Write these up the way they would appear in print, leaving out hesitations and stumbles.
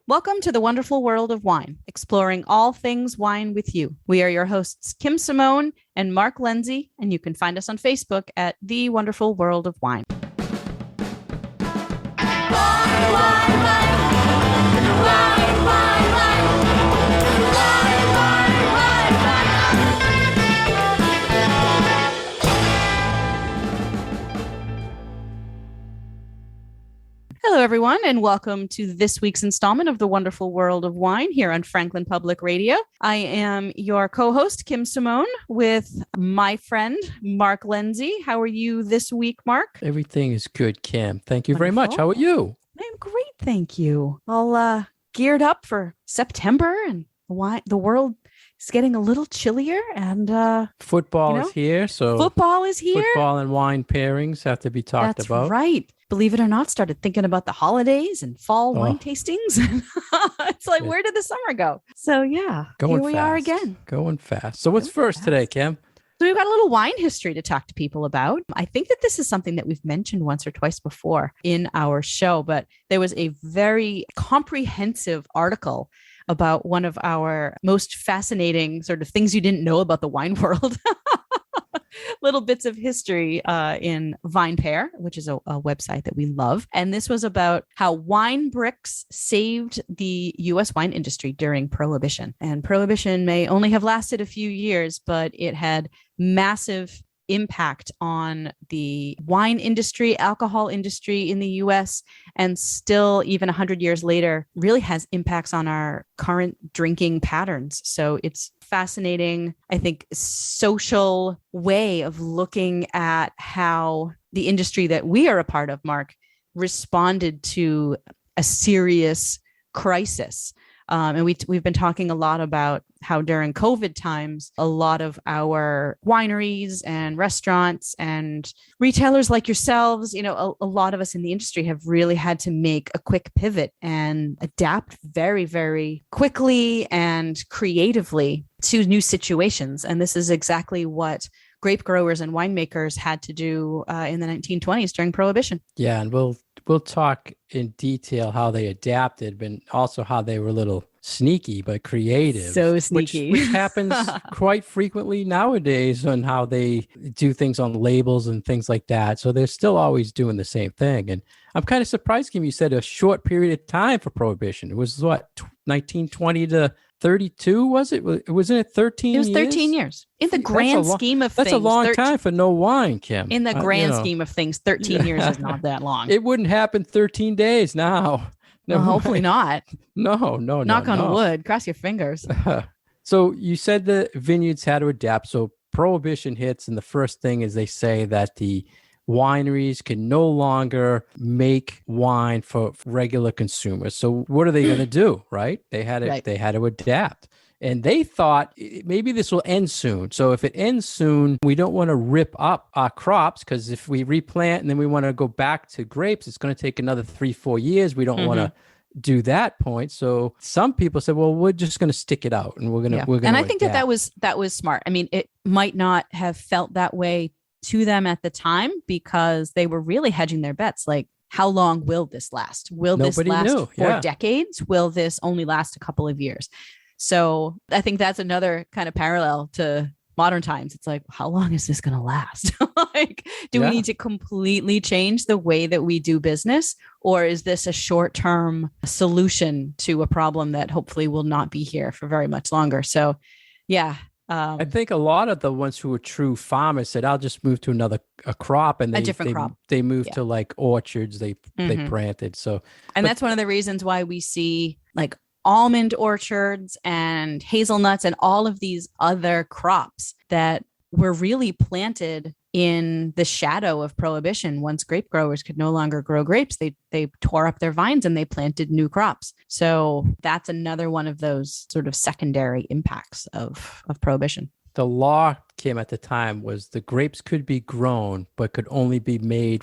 Welcome to the wonderful world of wine, exploring all things wine with you. We are your hosts, Kim Simone and Mark Lindsay, and you can find us on Facebook at The Wonderful World of Wine. Hello, everyone, and welcome to this week's installment of The Wonderful World of Wine here on Franklin Public Radio. I am your co-host, Kim Simone, with my friend, Mark Lindsay. How are you this week, Mark? Everything is good, Kim. Thank you Wonderful. very much. How are you? I'm great, thank you. All geared up for September, and the world is getting a little chillier, and football is here. So football is here. Football and wine pairings have to be talked about. That's right. Believe it or not, started thinking about the holidays and fall wine tastings. It's like, where did the summer go? So yeah, here we are again. Going fast. So what's first today, Kim? So we've got a little wine history to talk to people about. I think that this is something that we've mentioned once or twice before in our show, but there was a very comprehensive article about one of our most fascinating sort of things you didn't know about the wine world. Little bits of history in VinePair, which is a website that we love. And this was about how wine bricks saved the U.S. wine industry during Prohibition. And Prohibition may only have lasted a few years, but it had massive impact on the wine industry, alcohol industry in the US, and still even 100 years later really has impacts on our current drinking patterns. So it's fascinating, I think, social way of looking at how the industry that we are a part of, Mark, responded to a serious crisis. And we've been talking a lot about how during COVID times, a lot of our wineries and restaurants and retailers like yourselves, a lot of us in the industry have really had to make a quick pivot and adapt very, very quickly and creatively to new situations. And this is exactly what grape growers and winemakers had to do in the 1920s during Prohibition. Yeah, and we'll talk in detail how they adapted, but also how they were a little sneaky but creative. So sneaky. Which happens quite frequently nowadays on how they do things on labels and things like that. So they're still always doing the same thing. And I'm kind of surprised, Kim, you said a short period of time for Prohibition. It was what, 1920 to 32, was it? Wasn't it 13 years? It was 13 years. In the grand scheme of things. That's a long time for no wine, Kim. In the grand scheme of things, 13 years is not that long. It wouldn't happen 13 days now. No, hopefully not. No. Knock on wood. Cross your fingers. So you said the vineyards had to adapt. So Prohibition hits, and the first thing is they say that the wineries can no longer make wine for regular consumers. So what are they going to do, right? They had to adapt. And they thought maybe this will end soon. So if it ends soon, we don't want to rip up our crops, because if we replant and then we want to go back to grapes, it's going to take another 3-4 years. We don't want to do that point. So some people said, well, we're just going to stick it out, and we're going to. And I think that was smart. I mean, it might not have felt that way to them at the time, because they were really hedging their bets. Like, how long will this last? Will this last for decades? Will this only last a couple of years? So I think that's another kind of parallel to modern times. It's like, how long is this going to last? Do we need to completely change the way that we do business? Or is this a short-term solution to a problem that hopefully will not be here for very much longer? So, yeah. I think a lot of the ones who were true farmers said, I'll just move to a crop. And they moved to like orchards they planted. So, that's one of the reasons why we see like almond orchards and hazelnuts and all of these other crops that were really planted in the shadow of Prohibition. Once grape growers could no longer grow grapes, they tore up their vines and they planted new crops. So that's another one of those sort of secondary impacts of Prohibition. The law came at the time was the grapes could be grown, but could only be made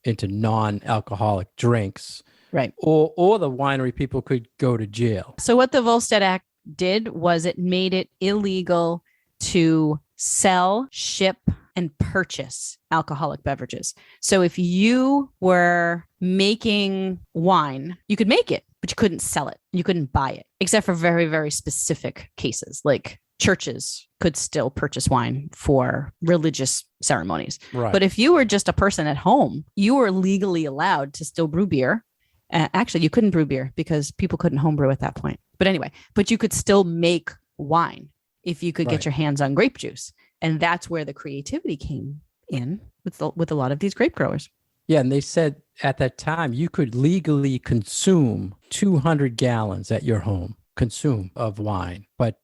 into non-alcoholic drinks. Right. Or the winery people could go to jail. So what the Volstead Act did was it made it illegal to sell, ship, and purchase alcoholic beverages. So if you were making wine, you could make it, but you couldn't sell it. You couldn't buy it, except for very, very specific cases. Like churches could still purchase wine for religious ceremonies. Right. But if you were just a person at home, you were legally allowed to still brew beer. Actually, you couldn't brew beer because people couldn't homebrew at that point. But anyway, but you could still make wine if you could get your hands on grape juice. And that's where the creativity came in with a lot of these grape growers. Yeah, and they said at that time you could legally consume 200 gallons at your home of wine, but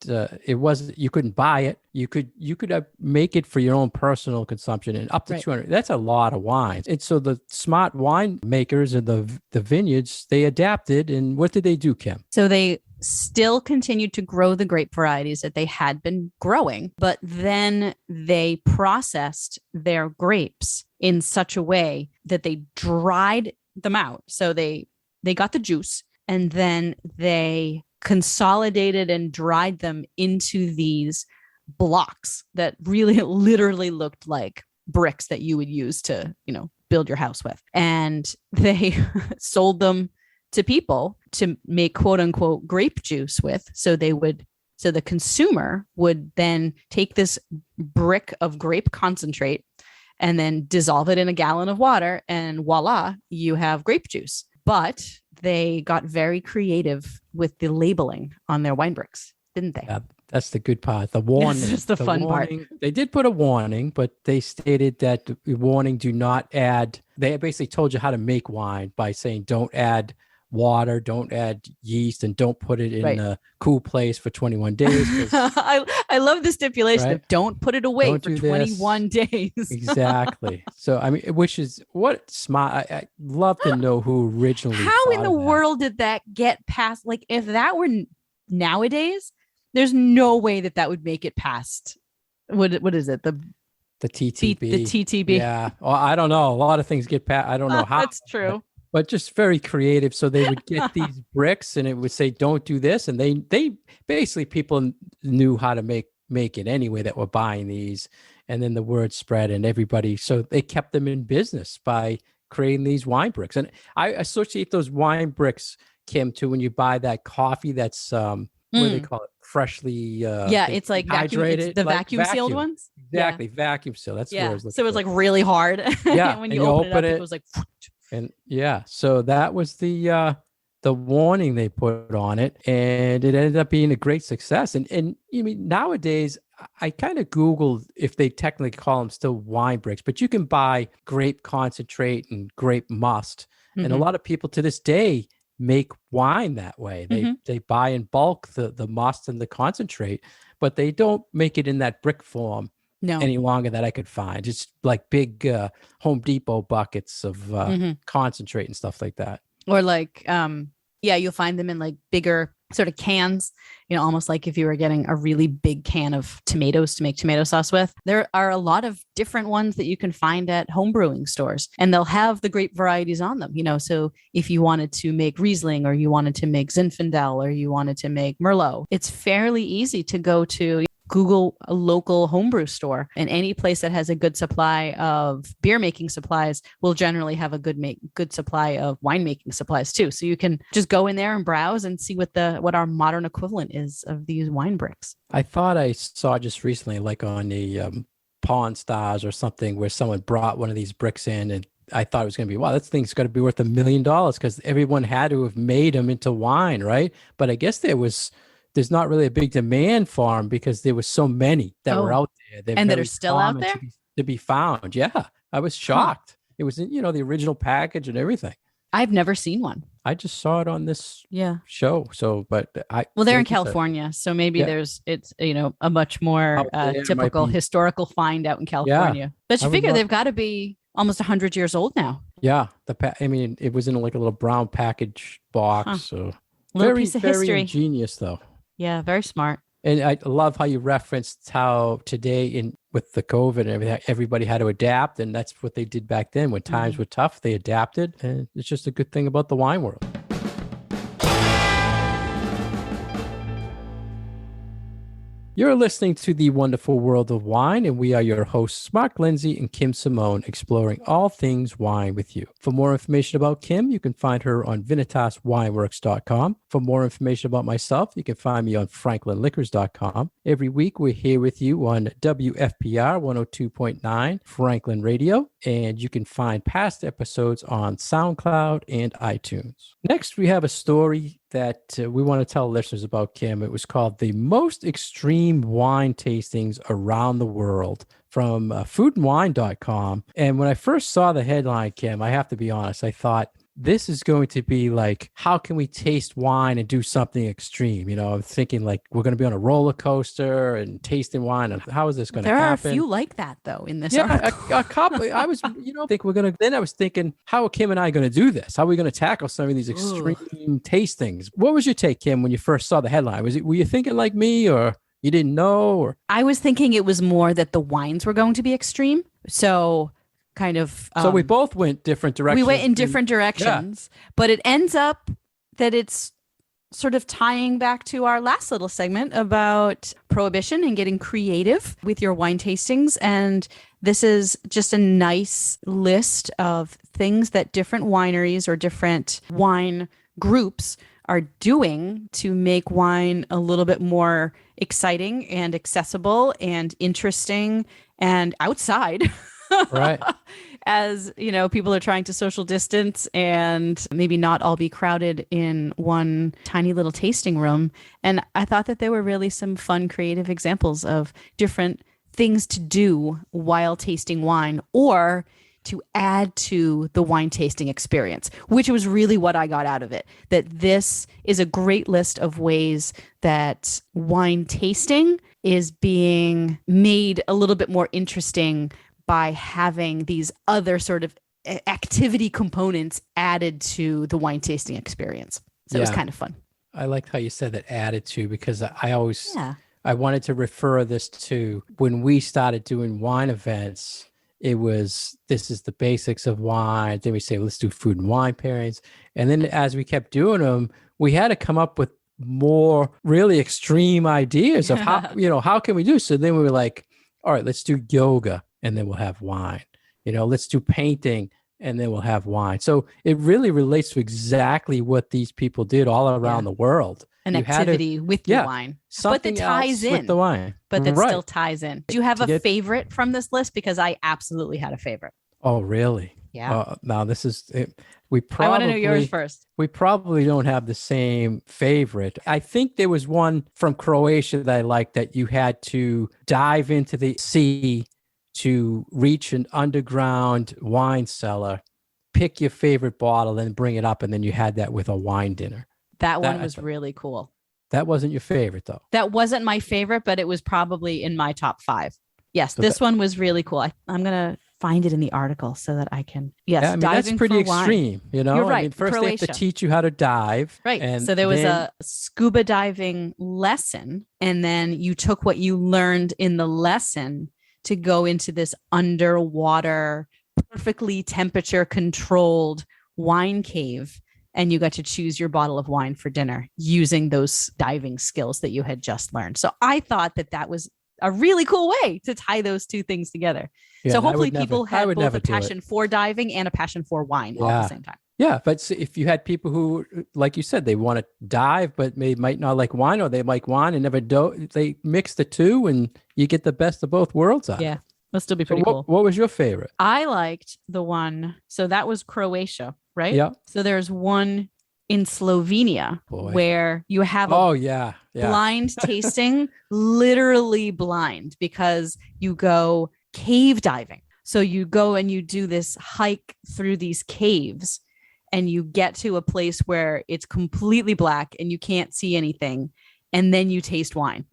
it wasn't. You couldn't buy it. You could make it for your own personal consumption, and up to 200. That's a lot of wine. And so the smart wine makers and the vineyards, they adapted. And what did they do, Kim? So they still continued to grow the grape varieties that they had been growing, but then they processed their grapes in such a way that they dried them out. So they got the juice, and then they consolidated and dried them into these blocks that really literally looked like bricks that you would use to, build your house with. And they sold them to people to make quote unquote grape juice with. So the consumer would then take this brick of grape concentrate and then dissolve it in a gallon of water, and voila, you have grape juice. But they got very creative with the labeling on their wine bricks, didn't they? Yeah, that's the good part. The warning. This is the fun warning, part. They did put a warning, but they stated that the warning, do not add. They basically told you how to make wine by saying don't add water, don't add yeast, and don't put it in a cool place for 21 days. I love the stipulation of don't put it away for 21 days. Exactly. So, I mean, which is what smart. I love to know who originally. How in the world did that get past? Like, if that were nowadays, there's no way that would make it past. What is it? The TTB. The TTB. Yeah. Well, I don't know. A lot of things get past. I don't know how. That's true. But just very creative. So they would get these bricks, and it would say, "Don't do this," and they basically, people knew how to make it anyway that were buying these, and then the word spread, and everybody. So they kept them in business by creating these wine bricks, and I associate those wine bricks, Kim, to when you buy that coffee that's what do they call it, freshly it's like hydrated, the vacuum sealed ones. Exactly, vacuum seal. That's what I was looking so it was like really hard. Yeah, when you open it, it was like. And so that was the warning they put on it, and it ended up being a great success. And I mean, nowadays I kind of Googled if they technically call them still wine bricks, but you can buy grape concentrate and grape must, and a lot of people to this day make wine that way. They buy in bulk the must and the concentrate, but they don't make it in that brick form. No. Any longer that I could find. It's like big Home Depot buckets of concentrate and stuff like that. Or like, you'll find them in like bigger sort of cans, almost like if you were getting a really big can of tomatoes to make tomato sauce with. There are a lot of different ones that you can find at home brewing stores, and they'll have the grape varieties on them, So if you wanted to make Riesling, or you wanted to make Zinfandel, or you wanted to make Merlot, it's fairly easy to go to Google a local homebrew store, and any place that has a good supply of beer making supplies will generally have a good supply of winemaking supplies too. So you can just go in there and browse and see what our modern equivalent is of these wine bricks. I thought I saw just recently, like on the Pawn Stars or something, where someone brought one of these bricks in, and I thought it was going to be, wow, this thing's going to be worth $1 million because everyone had to have made them into wine, right? But I guess there's not really a big demand for them because there were so many that were out there. And that are still out there? To be found. Yeah. I was shocked. It was in, the original package and everything. I've never seen one. I just saw it on this show. So, but they're in California. So maybe it's a much more typical historical find out in California. Yeah. But you figure they've got to be almost 100 years old now. Yeah. It was in like a little brown package box. So little piece of history. Very ingenious though. Yeah, very smart. And I love how you referenced how today with the COVID and everything, everybody had to adapt. And that's what they did back then. When times were tough, they adapted. And it's just a good thing about the wine world. You're listening to The Wonderful World of Wine, and we are your hosts, Mark Lindsay and Kim Simone, exploring all things wine with you. For more information about Kim, you can find her on VinitasWineworks.com. For more information about myself, you can find me on FranklinLiquors.com. Every week, we're here with you on WFPR 102.9 Franklin Radio, and you can find past episodes on SoundCloud and iTunes. Next, we have a story that we want to tell listeners about, Kim. It was called The Most Extreme Wine Tastings Around the World from foodandwine.com. And when I first saw the headline, Kim, I have to be honest, I thought, this is going to be like, how can we taste wine and do something extreme? You know, I'm thinking like we're going to be on a roller coaster and tasting wine. And how is this going to happen? There are a few like that, though, in this Yeah, article. a couple. I was, think we're going to, then I was thinking, how are Kim and I going to do this? How are we going to tackle some of these extreme tastings? What was your take, Kim, when you first saw the headline? Were you thinking like me, or you didn't know? Or I was thinking it was more that the wines were going to be extreme. So kind of. So we both went different directions. We went in different directions, but it ends up that it's sort of tying back to our last little segment about prohibition and getting creative with your wine tastings. And this is just a nice list of things that different wineries or different wine groups are doing to make wine a little bit more exciting and accessible and interesting and outside. Right. As you know, people are trying to social distance and maybe not all be crowded in one tiny little tasting room. And I thought that there were really some fun, creative examples of different things to do while tasting wine or to add to the wine tasting experience, which was really what I got out of it. That this is a great list of ways that wine tasting is being made a little bit more interesting by having these other sort of activity components added to the wine tasting experience. So it was kind of fun. I liked how you said that added to, because I always, I wanted to refer this to when we started doing wine events. It was, this is the basics of wine. Then we say, let's do food and wine pairings. And then as we kept doing them, we had to come up with more really extreme ideas of how, how can we do? So then we were like, all right, let's do yoga, and then we'll have wine. Let's do painting, and then we'll have wine. So it really relates to exactly what these people did all around the world. An activity with your wine. Something but that ties in with the wine. But that still ties in. Do you have a favorite from this list? Because I absolutely had a favorite. Oh, really? Yeah. Now this is it. I want to know yours first. We probably don't have the same favorite. I think there was one from Croatia that I liked, that you had to dive into the sea to reach an underground wine cellar, pick your favorite bottle, and bring it up, and then you had that with a wine dinner. That one was really cool. That wasn't your favorite, though. That wasn't my favorite, but it was probably in my top 5. Yes, this one was really cool. I'm going to find it in the article so that I can, that's pretty extreme, You're right. First Croatia. They have to teach you how to dive. Right. And so there was a scuba diving lesson, and then you took what you learned in the lesson to go into this underwater, perfectly temperature controlled wine cave. And you got to choose your bottle of wine for dinner using those diving skills that you had just learned. So I thought that was a really cool way to tie those two things together. Yeah, so hopefully people had both a passion it. for diving and a passion for wine all at the same time. Yeah, but if you had people who, like you said, they want to dive, but they might not like wine, or they like wine and never do, they mix the two, and you get the best of both worlds out. Yeah, that'll still be pretty cool. What was your favorite? I liked the one. So that was Croatia, right? Yeah. So there's one in Slovenia where you have a blind tasting, literally blind, because you go cave diving. So you go and you do this hike through these caves, and you get to a place where it's completely black and you can't see anything. And then you taste wine.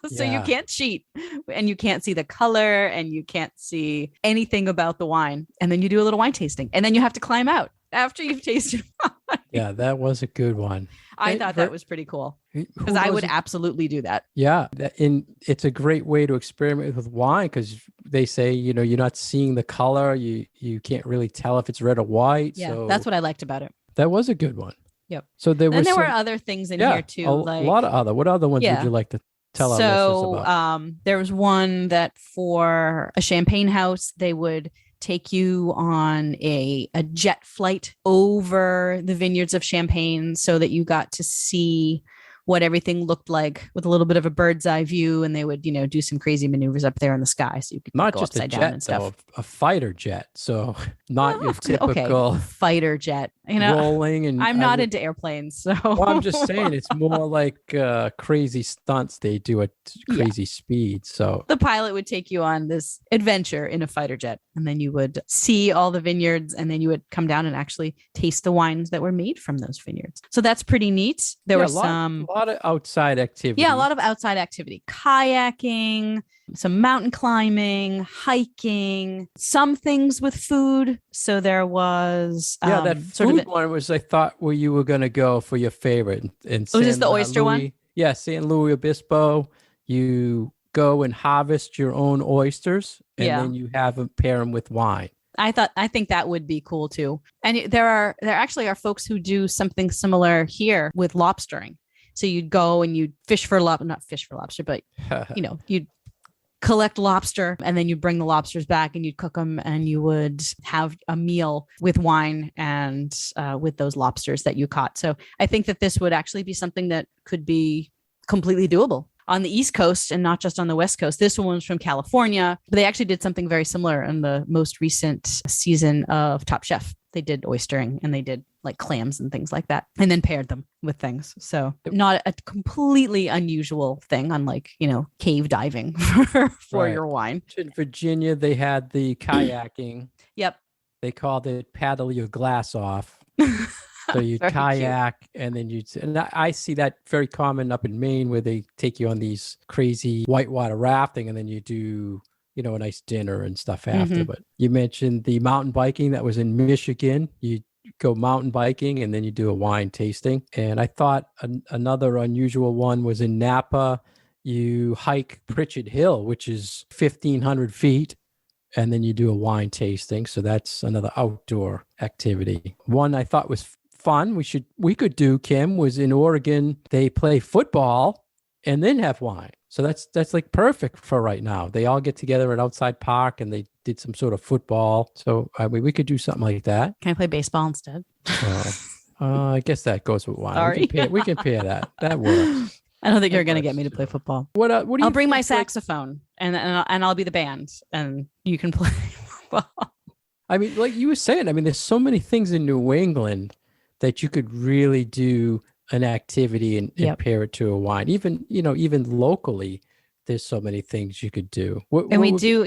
So you can't cheat, and you can't see the color, and you can't see anything about the wine. And then you do a little wine tasting, and then you have to climb out after you've tasted wine. Yeah, that was a good one. I thought that was pretty cool, because I would absolutely do that. Yeah. And it's a great way to experiment with wine, because they say, you're not seeing the color. You can't really tell if it's red or white. Yeah, so that's what I liked about it. That was a good one. Yep. So there were other things in here too. What other ones would you like to tell our listeners about? There was one that for a champagne house, they would take you on a jet flight over the vineyards of Champagne so that you got to see what everything looked like with a little bit of a bird's eye view. And they would, do some crazy maneuvers up there in the sky. So you could not go just a upside down jet, and stuff. though, a fighter jet. So not your Okay, typical fighter jet. rolling. And I'm not into airplanes. So well, I'm just saying it's more like crazy stunts they do at crazy speed. So the pilot would take you on this adventure in a fighter jet, and then you would see all the vineyards, and then you would come down and actually taste the wines that were made from those vineyards. So that's pretty neat. There were a lot of outside activity. Yeah, a lot of outside activity, kayaking, some mountain climbing, hiking, some things with food. So there was that food one was, I thought, where you were going to go for your favorite. And was this the oyster one? Yeah, San Luis Obispo. You go and harvest your own oysters, and then you pair them with wine. I think that would be cool too. And there actually are folks who do something similar here with lobstering. So you'd go and you'd not fish for lobster, but you'd collect lobster, and then you'd bring the lobsters back and you'd cook them, and you would have a meal with wine and with those lobsters that you caught. So I think that this would actually be something that could be completely doable on the East Coast and not just on the West Coast. This one was from California, but they actually did something very similar in the most recent season of Top Chef. They did oystering, and they did like clams and things like that, and then paired them with things. So not a completely unusual thing, unlike, cave diving for your wine. In Virginia, they had the kayaking. Yep. They called it paddle your glass off. So you kayak, cute. And then I see that very common up in Maine, where they take you on these crazy whitewater rafting, and then you do, a nice dinner and stuff after. But you mentioned the mountain biking that was in Michigan. You go mountain biking, and then you do a wine tasting. And I thought another unusual one was in Napa. You hike Pritchard Hill, which is 1,500 feet. And then you do a wine tasting. So that's another outdoor activity. One I thought was fun we could do, Kim, was in Oregon. They play football and then have wine. So that's like perfect for right now. They all get together at outside park, and they did some sort of football. So we could do something like that. Can I play baseball instead? I guess that goes with wine. Sorry. We can pair that. That works. I don't think you're going to get me to play football. What do you? I'll bring my saxophone, and I'll be the band, and you can play football. I mean, like you were saying, there's so many things in New England that you could really do an activity and pair it to a wine. Even locally, there's so many things you could do. We do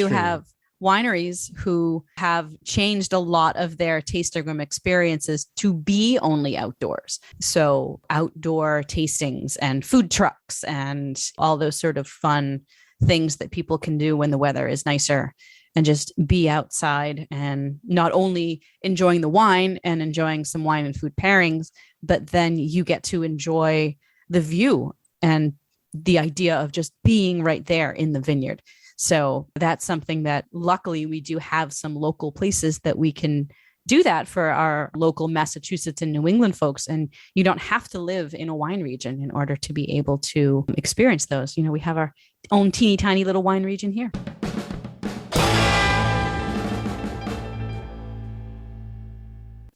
have wineries who have changed a lot of their tasting room experiences to be only outdoors. So outdoor tastings and food trucks and all those sort of fun things that people can do when the weather is nicer, and just be outside and not only enjoying the wine and enjoying some wine and food pairings, but then you get to enjoy the view and the idea of just being right there in the vineyard. So that's something that luckily we do have some local places that we can do that for our local Massachusetts and New England folks. And you don't have to live in a wine region in order to be able to experience those. We have our own teeny tiny little wine region here.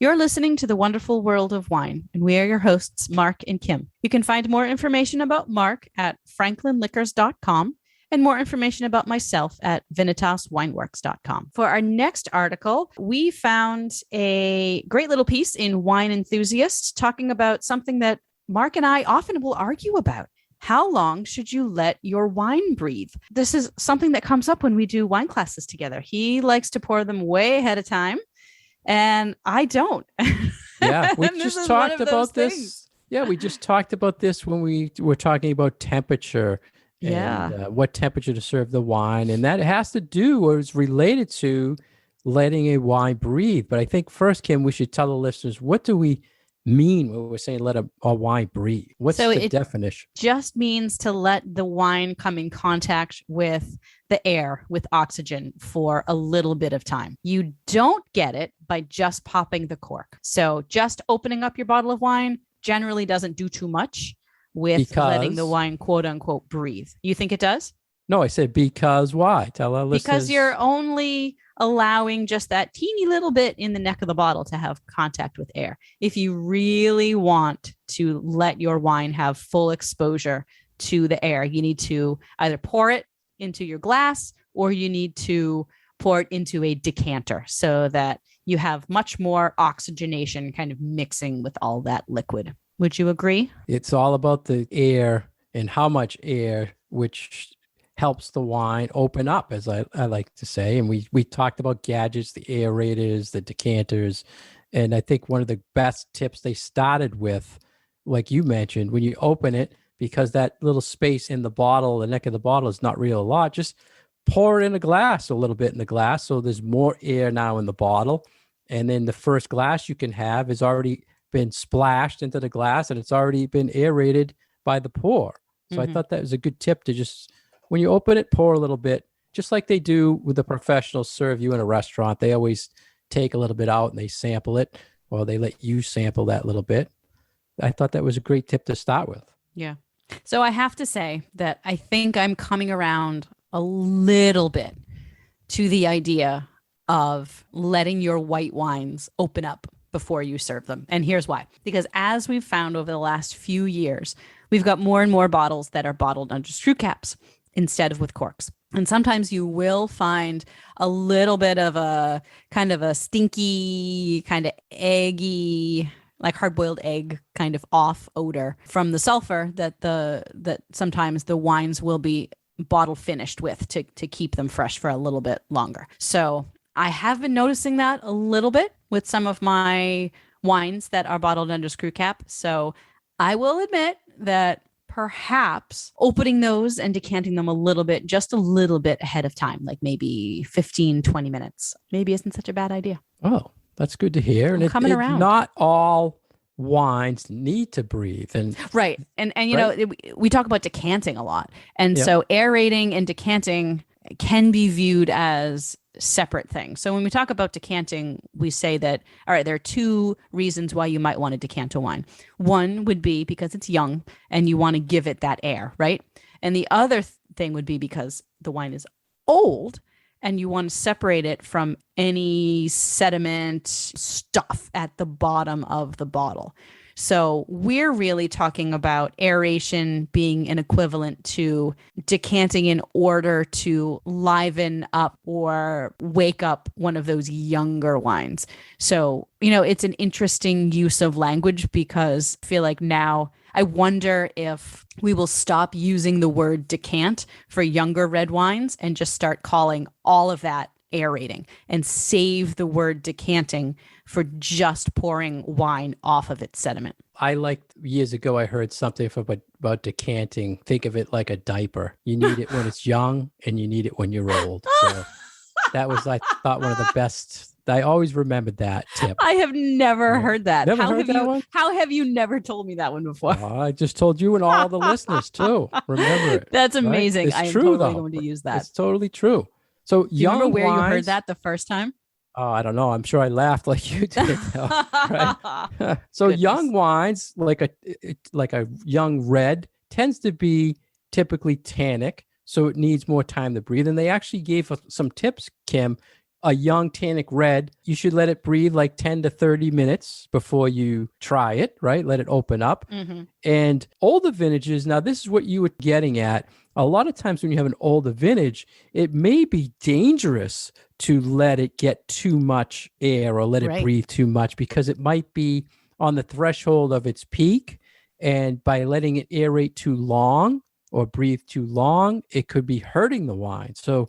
You're listening to The Wonderful World of Wine, and we are your hosts, Mark and Kim. You can find more information about Mark at franklinliquors.com and more information about myself at vinitaswineworks.com. For our next article, we found a great little piece in Wine Enthusiast talking about something that Mark and I often will argue about. How long should you let your wine breathe? This is something that comes up when we do wine classes together. He likes to pour them way ahead of time, and I don't. Yeah, we just talked about this. Yeah, we just talked about this when we were talking about temperature. And what temperature to serve the wine. And that has to do, or is related to, letting a wine breathe. But I think first, Kim, we should tell the listeners, what do we mean when we're saying let a wine breathe? What's the definition? Just means to let the wine come in contact with the air, with oxygen, for a little bit of time. You don't get it by just popping the cork. So just opening up your bottle of wine generally doesn't do too much. with letting the Because wine quote unquote breathe. You think it does? no, I said because why? Tell our listeners. Because you're only allowing just that teeny little bit in the neck of the bottle to have contact with air. If you really want to let your wine have full exposure to the air, you need to either pour it into your glass or you need to pour it into a decanter so that you have much more oxygenation kind of mixing with all that liquid. Would you agree? It's all about the air and how much air, which helps the wine open up, as I like to say. And we talked about gadgets, the aerators, the decanters. And I think one of the best tips they started with, like you mentioned, when you open it, because that little space in the bottle, the neck of the bottle is not real a lot, just pour it in a glass, a little bit in the glass. So there's more air now in the bottle. And then the first glass you can have has already been splashed into the glass and it's already been aerated by the pour. So I thought that was a good tip to just, when you open it, pour a little bit, just like they do with the professionals serve you in a restaurant. They always take a little bit out and they sample it, or they let you sample that little bit. I thought that was a great tip to start with. Yeah. So I have to say that I think I'm coming around a little bit to the idea of letting your white wines open up before you serve them. And here's why. Because as we've found over the last few years, we've got more and more bottles that are bottled under screw caps instead of with corks. And sometimes you will find a little bit of a kind of a stinky, kind of eggy, like hard-boiled egg kind of off odor from the sulfur that sometimes the wines will be bottle finished with to keep them fresh for a little bit longer. So I have been noticing that a little bit with some of my wines that are bottled under screw cap. So I will admit that perhaps opening those and decanting them a little bit, just a little bit ahead of time, like maybe 15, 20 minutes, maybe isn't such a bad idea. Oh, that's good to hear. And coming around. Not all wines need to breathe. And right. And you right? know, we talk about decanting a lot. And Yeah. so aerating and decanting can be viewed as separate things. So when we talk about decanting, we say that, all right, there are two reasons why you might want to decant a wine. One would be because it's young and you want to give it that air, right? And the other thing would be because the wine is old and you want to separate it from any sediment stuff at the bottom of the bottle. So we're really talking about aeration being an equivalent to decanting in order to liven up or wake up one of those younger wines. So, you know, it's an interesting use of language because I feel like now I wonder if we will stop using the word decant for younger red wines and just start calling all of that aerating and save the word decanting for just pouring wine off of its sediment. I liked years ago, I heard something about decanting. Think of it like a diaper. You need it when it's young and you need it when you're old. So that was, I thought, one of the best. I always remembered that tip. I have never heard that. Never how heard have that you one? How have you never told me that one before? Oh, I just told you and all the listeners too. Remember it. That's right? amazing. It's I am true, totally though. going to use that. It's totally true. So Do you remember where wines, you heard that the first time? Oh, I don't know. I'm sure I laughed like you did. Though, right? So Goodness. young wines, like a young red, tends to be typically tannic, so it needs more time to breathe. And they actually gave us some tips, Kim. A young tannic red, you should let it breathe like 10 to 30 minutes before you try it, right? Let it open up. Mm-hmm. And older vintages, now this is what you were getting at. A lot of times when you have an older vintage, it may be dangerous to let it get too much air or let it Right. breathe too much because it might be on the threshold of its peak. And by letting it aerate too long or breathe too long, it could be hurting the wine. So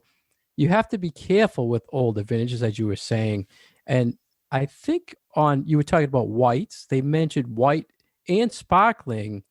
you have to be careful with older vintages, as you were saying. And I think you were talking about whites, they mentioned white and sparkling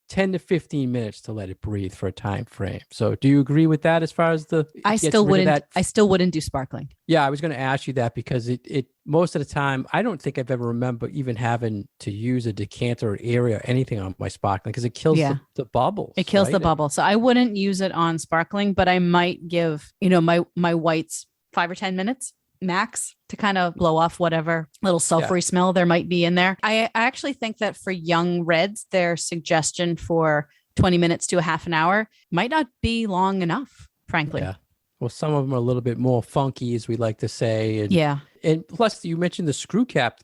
10 to 15 minutes to let it breathe for a time frame. So do you agree with that as far as I still wouldn't do sparkling. Yeah, I was going to ask you that because it most of the time, I don't think I've ever remember even having to use a decanter or area or anything on my sparkling because it kills the bubbles. It kills right? the bubble. So I wouldn't use it on sparkling, but I might give, my whites 5 or 10 minutes max to kind of blow off whatever little sulfury smell there might be in there. I actually think that for young reds, their suggestion for 20 minutes to a half an hour might not be long enough, frankly. Yeah. Well, some of them are a little bit more funky, as we like to say. And, and plus, you mentioned the screw cap.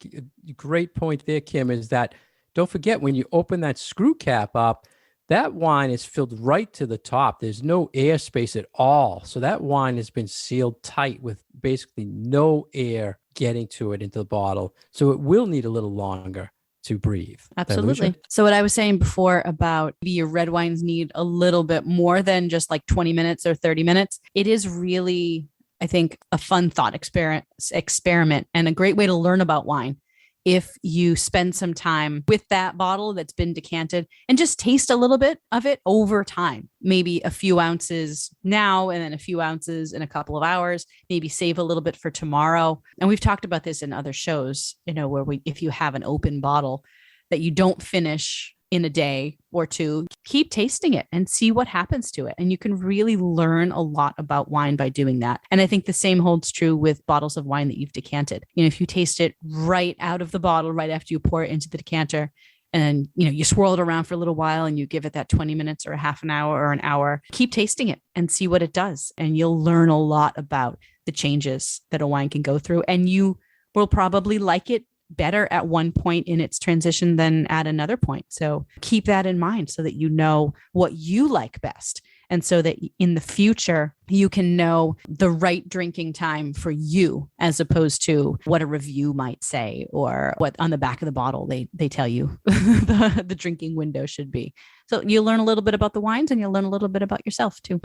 Great point there, Kim, is that don't forget when you open that screw cap up, that wine is filled right to the top. There's no air space at all. So that wine has been sealed tight with basically no air getting to it into the bottle. So it will need a little longer to breathe. Absolutely. So what I was saying before about your red wines need a little bit more than just like 20 minutes or 30 minutes. It is really, I think, a fun thought experiment and a great way to learn about wine. If you spend some time with that bottle that's been decanted and just taste a little bit of it over time, maybe a few ounces now and then a few ounces in a couple of hours, maybe save a little bit for tomorrow. And we've talked about this in other shows, where if you have an open bottle that you don't finish in a day or two, keep tasting it and see what happens to it. And you can really learn a lot about wine by doing that. And I think the same holds true with bottles of wine that you've decanted. If you taste it right out of the bottle, right after you pour it into the decanter, and you swirl it around for a little while and you give it that 20 minutes or a half an hour or an hour, keep tasting it and see what it does. And you'll learn a lot about the changes that a wine can go through. And you will probably like it better at one point in its transition than at another point. So keep that in mind so that you know what you like best. And so that in the future, you can know the right drinking time for you, as opposed to what a review might say or what on the back of the bottle they tell you the drinking window should be. So you'll learn a little bit about the wines and you'll learn a little bit about yourself too.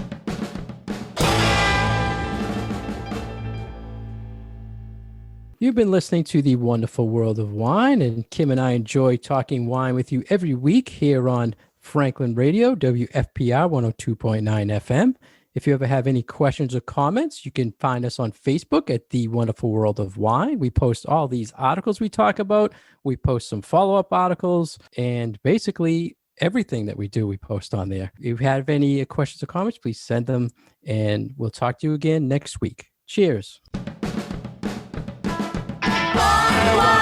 You've been listening to The Wonderful World of Wine, and Kim and I enjoy talking wine with you every week here on Franklin Radio, WFPR 102.9 FM. If you ever have any questions or comments, you can find us on Facebook at The Wonderful World of Wine. We post all these articles we talk about. We post some follow-up articles, and basically everything that we do, we post on there. If you have any questions or comments, please send them, and we'll talk to you again next week. Cheers. Wine.